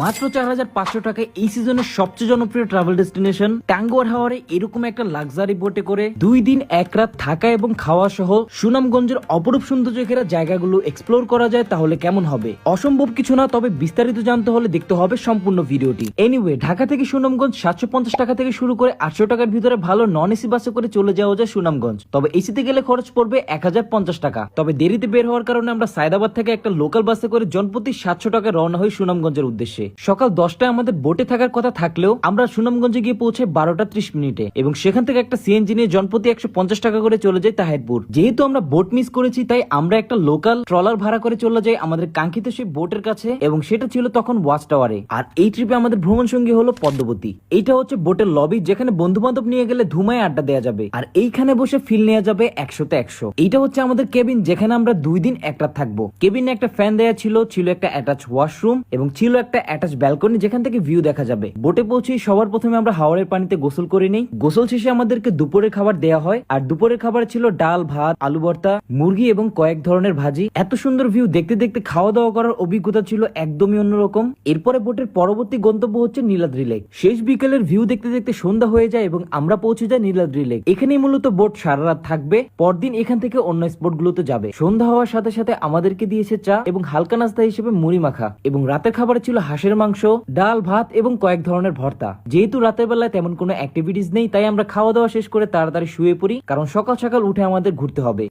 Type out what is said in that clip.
মাত্র 4500 টাকায় এই সিজনের সবচেয়ে জনপ্রিয় ট্রাভেল ডেস্টিনেশন টাঙ্গুয়ার হাওরে এরকম একটা লাক্সারি বোটে করে 2 দিন 1 রাত থাকা এবং খাওয়া সহ সুনামগঞ্জের অপরূপ সৌন্দর্য ঘেরা জায়গাগুলো এক্সপ্লোর করা যায় তাহলে কেমন হবে। অসম্ভব কিছু না, তবে বিস্তারিত জানতে হলে দেখতে হবে সম্পূর্ণ ভিডিওটি। এনিওয়ে, ঢাকা থেকে সুনামগঞ্জ 750 টাকা থেকে শুরু করে 800 টাকার ভিতরে ভালো নন এসি বাসে করে চলে যাওয়া যায় সুনামগঞ্জ। তবে এসিতে গেলে খরচ পড়বে 1050 টাকা। তবে দেরিতে বের হওয়ার কারণে আমরা সায়দাবাদ থেকে একটা লোকাল বাসে করে জনপ্রতি 700 টাকা রওনা হই সুনামগঞ্জের উদ্দেশ্যে। সকাল 10টায় আমাদের বোটে থাকার কথা থাকলেও আমরা সুনামগঞ্জে গিয়ে পৌঁছে 12টা 30 মিনিটে এবং সেখান থেকে একটা সিএনজি নিয়ে জনপ্রতি 150 টাকা করে চলে যায় তাহিরপুর। যেহেতু আমরা বোট মিস করেছি তাই আমরা একটা লোকাল ট্রলার ভাড়া করে চলে যাই আমাদের কাঙ্ক্ষিত সেই বোটের কাছে এবং সেটা ছিল তখন ওয়াচ টাওয়ারে। আর এই ট্রিপে আমাদের ভ্রমণ সঙ্গী হলো পদ্মবতী। এইটা হচ্ছে বোটের লবি, যেখানে বন্ধু বান্ধব নিয়ে গেলে ধুমায় আড্ডা দেওয়া যাবে আর এইখানে বসে ফিল নেওয়া যাবে 100তে 100। এইটা হচ্ছে আমাদের কেবিন, যেখানে আমরা 2 দিন 1 রাত থাকবো। কেবিনে একটা ফ্যান দেওয়া ছিল একটা অ্যাটাচ ওয়াশরুম এবং ছিল একটা অ্যাটাচ ব্যালকনি যেখান থেকে ভিউ দেখা যাবে। বোটে পৌঁছে সবার প্রথমে আমরা হাওরের পানিতে গোসল করে নেই। গোসল শেষে আমাদেরকে দুপুরের খাবার দেওয়া হয় আর দুপুরের খাবার ছিল ডাল, ভাত, আলু ভর্তা, মুরগি এবং কয়েক ধরনের ভাজি। এত সুন্দর ভিউ দেখতে দেখতে খাওয়া দাওয়া করার অভিজ্ঞতা ছিল একদমই অন্যরকম। এরপরে বোটের পরবর্তী গন্তব্য হচ্ছে নীলাদ্রি লেক। শেষ বিকেলের ভিউ দেখতে দেখতে সন্ধ্যা হয়ে যায় এবং আমরা পৌঁছে যাই নীলাদ্রি লেক। এখানেই মূলত বোট সারা রাত থাকবে, পরদিন এখান থেকে অন্য স্পট গুলোতে যাবে। সন্ধ্যা হওয়ার সাথে সাথে আমাদেরকে দিয়েছে চা এবং হালকা নাস্তা হিসেবে মুড়ি মাখা এবং রাতের খাবারে ছিল হাঁসের মাংস, ডাল, ভাত এবং কয়েক ধরনের ভর্তা। যেহেতু রাতের বেলায় তেমন কোনো অ্যাক্টিভিটিস নেই তাই আমরা খাওয়া দাওয়া শেষ করে তাড়াতাড়ি শুয়ে পড়ি, কারণ সকাল সকাল উঠে আমাদের ঘুরতে হবে।